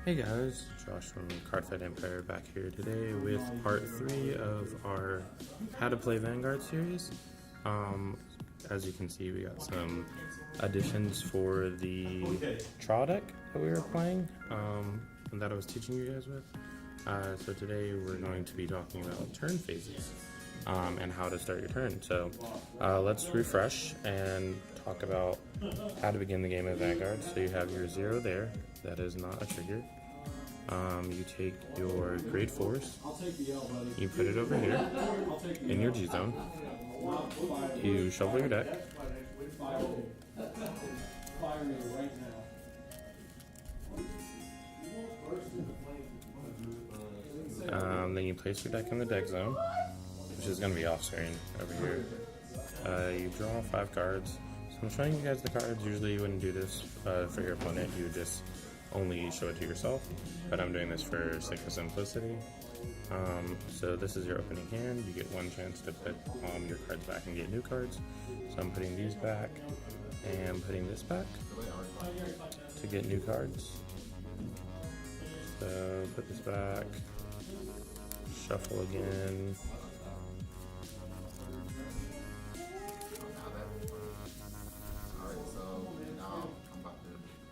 Hey guys, Josh from Cardfight Empire back here today with part 3 of our How to Play Vanguard series. As you can see, we got some additions for the trial deck that we were playing and that I was teaching you guys with. So today we're going to be talking about turn phases and how to start your turn. So let's refresh and talk about how to begin the game of Vanguard. So you have your 0 there. That is not a trigger. You take your grade force, you put it over here in your G zone, you shuffle your deck, then you place your deck in the deck zone, which is going to be off screen over here. You draw 5 cards. So I'm showing you guys the cards. Usually you wouldn't do this for your opponent, you would just only show it to yourself, but I'm doing this for sake of simplicity. So this is your opening hand. You get one chance to put your cards back and get new cards. So I'm putting these back and putting this back to get new cards. So put this back, shuffle again,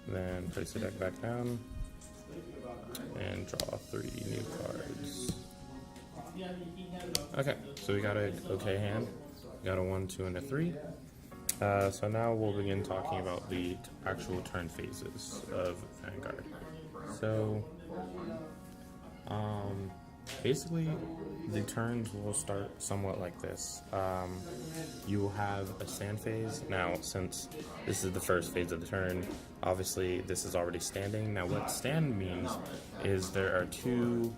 then place the deck back down and draw 3 new cards. Okay, so we got an okay hand. We got a 1, 2, and a 3. So now we'll begin talking about the actual turn phases of Vanguard. So basically the turns will start somewhat like this. You will have a stand phase. Now, since this is the first phase of the turn, obviously this is already standing. Now what stand means is there are 2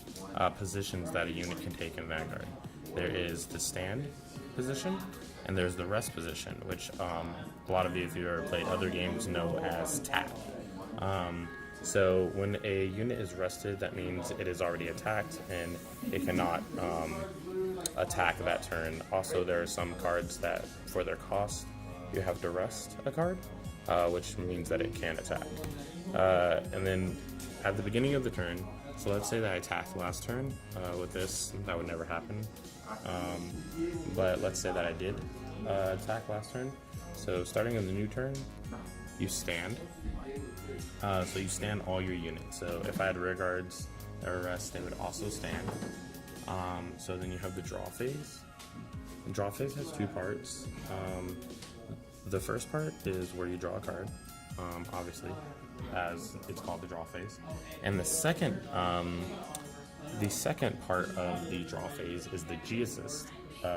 positions that a unit can take in Vanguard. There is the stand position and there's the rest position, which a lot of you, if you've ever played other games, know as tap. So when a unit is rested, that means it is already attacked and it cannot attack that turn. Also, there are some cards that, for their cost, you have to rest a card, which means that it can attack. And then at the beginning of the turn, so let's say that I attacked last turn with this, that would never happen. But let's say that I did attack last turn. So starting in the new turn, you stand. So you stand all your units. So if I had rear guards or rest, they would also stand. So then you have the draw phase. The draw phase has 2 parts. The first part is where you draw a card, obviously, as it's called the draw phase. And the second part of the draw phase is the G-assist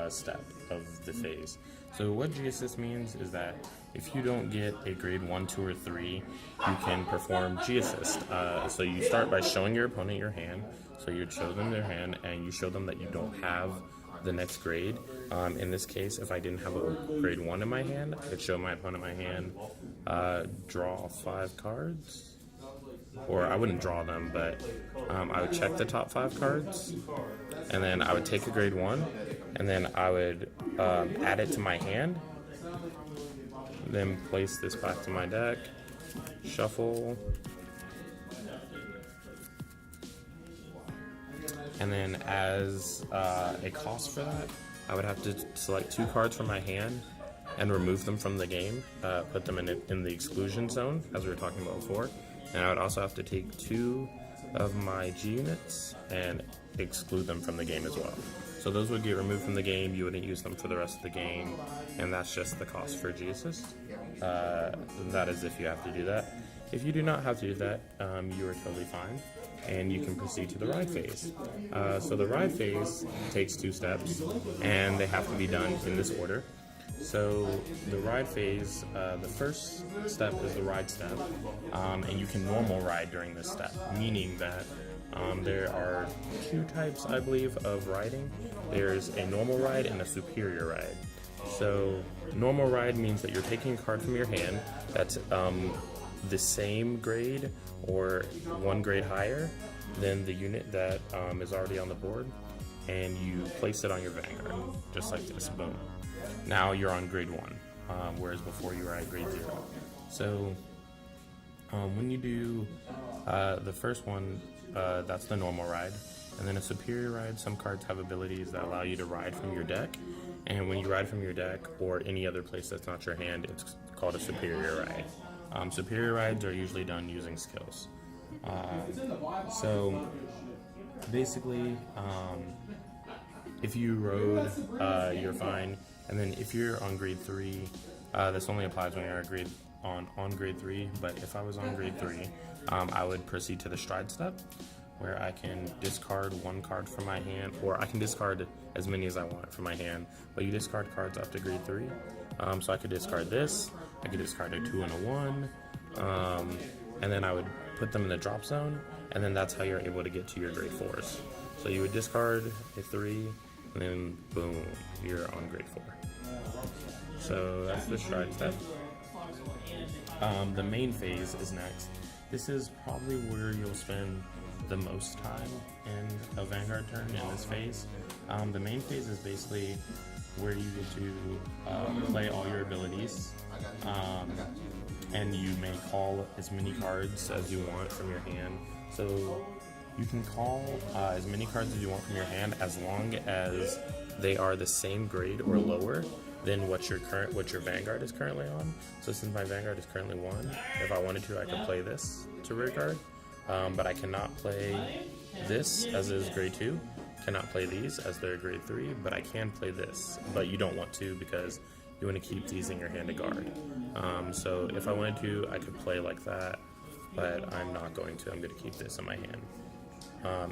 step of the phase. So what G-assist means is that if you don't get a grade 1, 2, or 3, you can perform G-assist. So you start by showing your opponent your hand. So you'd show them their hand and you show them that you don't have the next grade. In this case, if I didn't have a grade 1 in my hand, I could show my opponent my hand, draw 5 cards. Or I wouldn't draw them, but I would check the top 5 cards, and then I would take a grade 1, and then I would add it to my hand, then place this back to my deck, shuffle, and then as a cost for that, I would have to select 2 cards from my hand and remove them from the game, put them in the exclusion zone, as we were talking about before. And I would also have to take 2 of my G units and exclude them from the game as well. So those would get removed from the game, you wouldn't use them for the rest of the game, and that's just the cost for G-assist. That is if you have to do that. If you do not have to do that, you are totally fine, and you can proceed to the ride phase. So the ride phase takes 2 steps, and they have to be done in this order. So the ride phase, the first step is the ride step, and you can normal ride during this step, meaning that there are 2 types, I believe, of riding. There's a normal ride and a superior ride. So normal ride means that you're taking a card from your hand that's the same grade or 1 grade higher than the unit that is already on the board, and you place it on your Vanguard, just like this, boom. Now you're on grade 1, whereas before you were at grade 0. So When you do the first one, that's the normal ride. And then a superior ride, some cards have abilities that allow you to ride from your deck. And when you ride from your deck or any other place that's not your hand, it's called a superior ride. Superior rides are usually done using skills. So basically, if you rode, you're fine. And then if you're on grade 3, this only applies when you're on grade 3. But if I was on grade 3, I would proceed to the stride step, where I can discard one card from my hand, or I can discard as many as I want from my hand, but you discard cards up to grade 3. So I could discard this, I could discard a 2 and a 1, and then I would put them in the drop zone, and then that's how you're able to get to your grade 4s. So you would discard a 3, and then boom, you're on grade 4. So that's the stride step. The main phase is next. This is probably where you'll spend the most time in a Vanguard turn in this phase. The main phase is basically where you get to play all your abilities, and you may call as many cards as you want from your hand. So you can call as many cards as you want from your hand as long as they are the same grade or lower than what your Vanguard is currently on. So since my Vanguard is currently 1, if I wanted to, I could play this to rear guard. But I cannot play this as is grade 2, cannot play these as they're grade 3, but I can play this, but you don't want to because you want to keep these in your hand to guard. So if I wanted to, I could play like that, but I'm not going to. I'm going to keep this in my hand,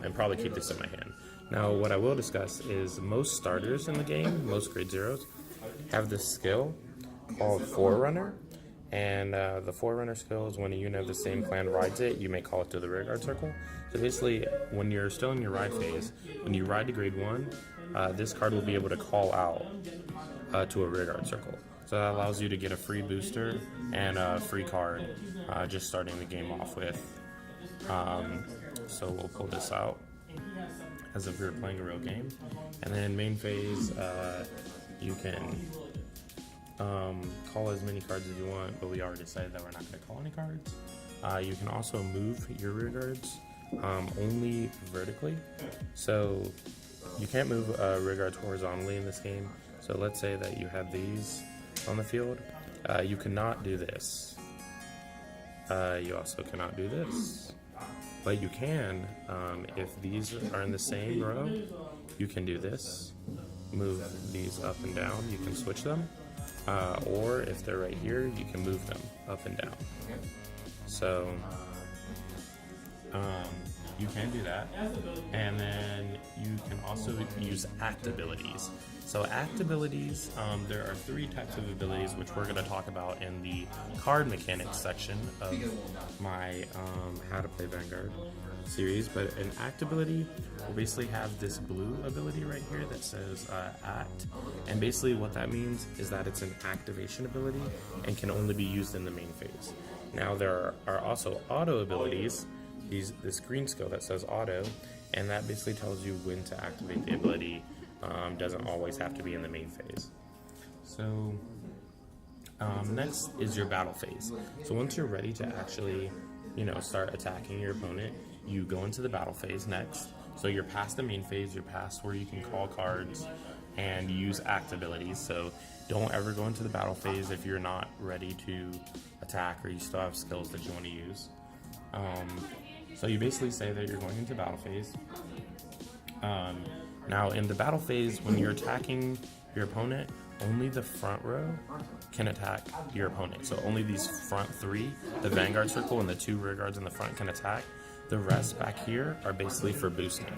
and probably keep this in my hand. Now what I will discuss is most starters in the game, most grade 0s, have this skill called Forerunner. And the Forerunner skill is when a unit of the same clan rides it, you may call it to the rearguard circle. So basically, when you're still in your ride phase, when you ride to grade 1, this card will be able to call out to a rearguard circle. So that allows you to get a free booster and a free card just starting the game off with. So we'll pull this out as if we were playing a real game. And then main phase, you can call as many cards as you want, but we already decided that we're not going to call any cards. You can also move your rear guards only vertically, so you can't move rear guards horizontally in this game. So let's say that you have these on the field, you cannot do this. You also cannot do this, but you can, if these are in the same row, you can do this, move these up and down, you can switch them. Or if they're right here, you can move them up and down. So you can do that. And then you can also use act abilities. So act abilities, there are 3 types of abilities which we're going to talk about in the card mechanics section of my How to Play Vanguard series. But an act ability will basically have this blue ability right here that says act, and basically what that means is that it's an activation ability and can only be used in the main phase. Now there are also auto abilities, this green skill that says auto, and that basically tells you when to activate the ability. Doesn't always have to be in the main phase. So next is your battle phase. So once you're ready to actually start attacking your opponent, you go into the battle phase next. So you're past the main phase, you're past where you can call cards and use act abilities. So don't ever go into the battle phase if you're not ready to attack or you still have skills that you want to use. So you basically say that you're going into battle phase. Now in the battle phase, when you're attacking your opponent, only the front row can attack your opponent. So only these front 3, the Vanguard circle and the 2 rear guards in the front can attack. The rest back here are basically for boosting.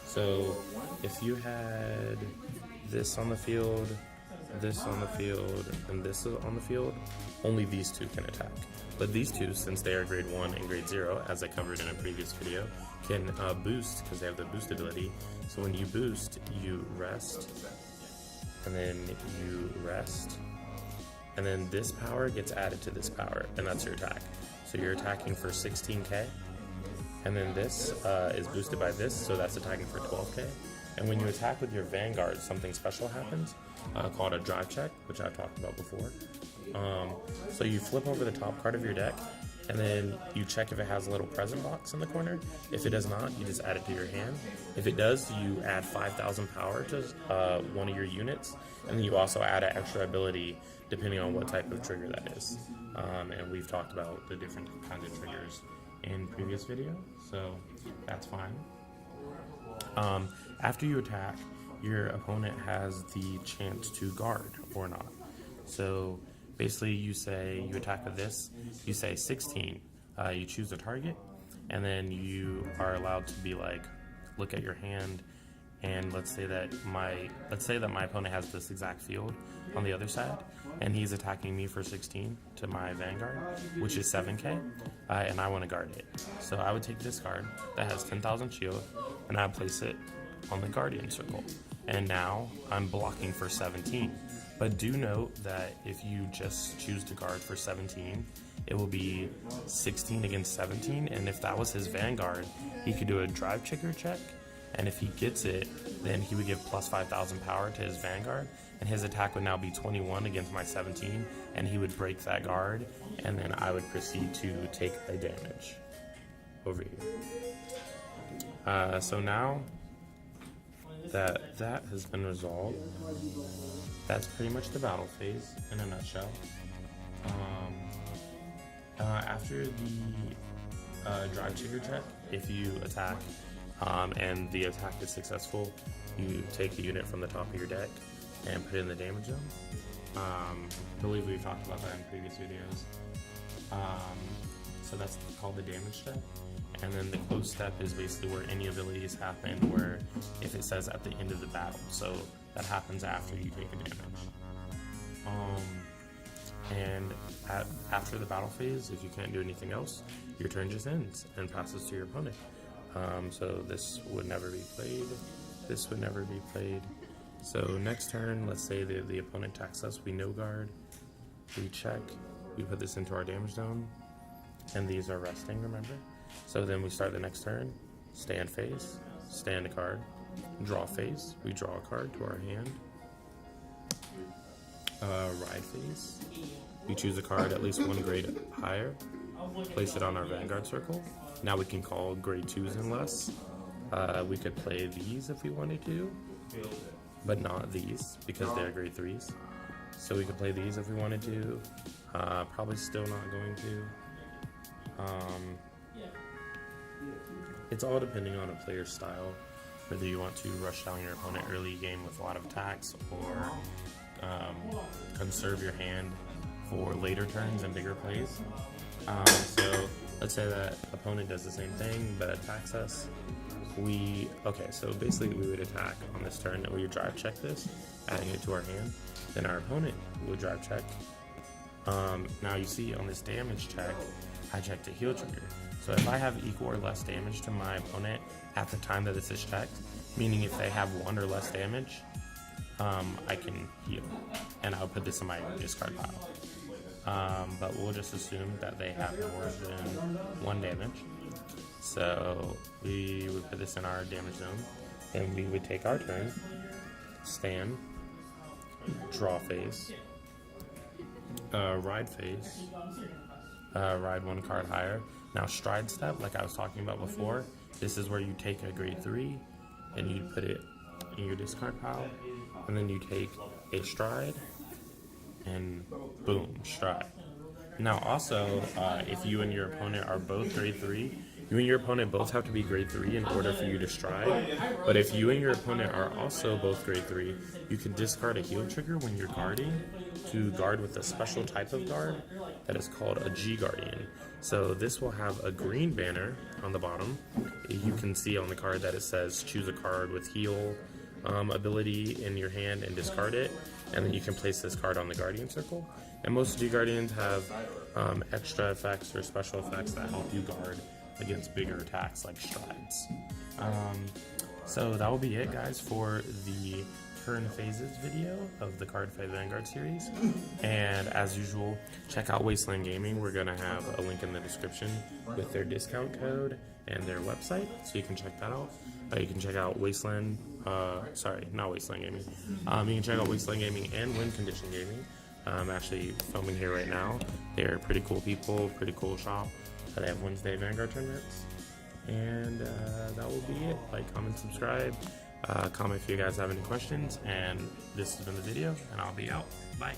So if you had this on the field, this on the field, and this on the field, only these 2 can attack. But these 2, since they are grade 1 and grade 0, as I covered in a previous video, can boost because they have the boost ability. So when you boost, you rest, and then you rest, and then this power gets added to this power, and that's your attack. So you're attacking for 16k, and then this is boosted by this, so that's attacking for 12k. And when you attack with your Vanguard, something special happens called a drive check, which I've talked about before. So you flip over the top card of your deck, and then you check if it has a little present box in the corner. If it does not, you just add it to your hand. If it does, you add 5,000 power to one of your units, and then you also add an extra ability depending on what type of trigger that is. And we've talked about the different kinds of triggers in previous videos, so that's fine. After you attack, your opponent has the chance to guard or not. So basically you say, you attack with this, you say 16, you choose a target, and then you are allowed to be like, look at your hand, and let's say that my opponent has this exact field on the other side, and he's attacking me for 16 to my Vanguard, which is 7k, and I want to guard it. So I would take this card that has 10,000 shield, and I would place it on the Guardian circle. And now I'm blocking for 17. But do note that if you just choose to guard for 17, it will be 16 against 17, and if that was his Vanguard, he could do a drive trigger check, and if he gets it, then he would give plus 5,000 power to his Vanguard, and his attack would now be 21 against my 17, and he would break that guard, and then I would proceed to take a damage over here. So now that has been resolved, that's pretty much the battle phase in a nutshell. After the drive trigger check, if you attack and the attack is successful, you take a unit from the top of your deck and put it in the damage zone. I believe we've talked about that in previous videos. So that's called the damage step. And then the close step is basically where any abilities happen, where if it says at the end of the battle, so that happens after you take a damage. After the battle phase, if you can't do anything else, your turn just ends and passes to your opponent. So this would never be played. This would never be played. So next turn, let's say the opponent attacks us, we no guard, we check, we put this into our damage zone, and these are resting, remember? So then we start the next turn, stand phase, stand a card, draw phase, we draw a card to our hand, ride phase, we choose a card at least one grade higher, place it on our Vanguard circle. Now we can call grade 2s and less. We could play these if we wanted to, but not these because they're grade 3s. So we could play these if we wanted to, probably still not going to. It's all depending on a player's style, whether you want to rush down your opponent early game with a lot of attacks or conserve your hand for later turns and bigger plays. So let's say that opponent does the same thing but attacks us. So basically we would attack on this turn and we would drive check this, adding it to our hand. Then our opponent would drive check. Now you see on this damage check, I checked a heal trigger. So if I have equal or less damage to my opponent at the time that this is checked, meaning if they have 1 or less damage, I can heal, and I'll put this in my discard pile. But we'll just assume that they have more than 1 damage. So we would put this in our damage zone, and we would take our turn, stand, draw phase, ride phase, ride 1 card higher. Now stride step, like I was talking about before, this is where you take a grade 3 and you put it in your discard pile, and then you take a stride and boom, stride. Now also, if you and your opponent are both grade 3, you and your opponent both have to be grade 3 in order for you to stride. But if you and your opponent are also both grade 3, you can discard a heal trigger when you're guarding to guard with a special type of guard that is called a G Guardian. So this will have a green banner on the bottom. You can see on the card that it says choose a card with heal ability in your hand and discard it, and then you can place this card on the Guardian circle. And most G Guardians have extra effects or special effects that help you guard against bigger attacks like strides. So that will be it, guys, for the turn phases video of the Cardfight Vanguard series. And as usual, check out Wasteland Gaming. We're going to have a link in the description with their discount code and their website, so you can check that out. You can check out Wasteland, not Wasteland Gaming. You can check out Wasteland Gaming and Win Condition Gaming. I'm actually filming here right now. They're pretty cool people, pretty cool shop. They have Wednesday Vanguard tournaments. And that will be it. Like, comment, subscribe. Comment if you guys have any questions. And this has been the video, and I'll be out. Bye.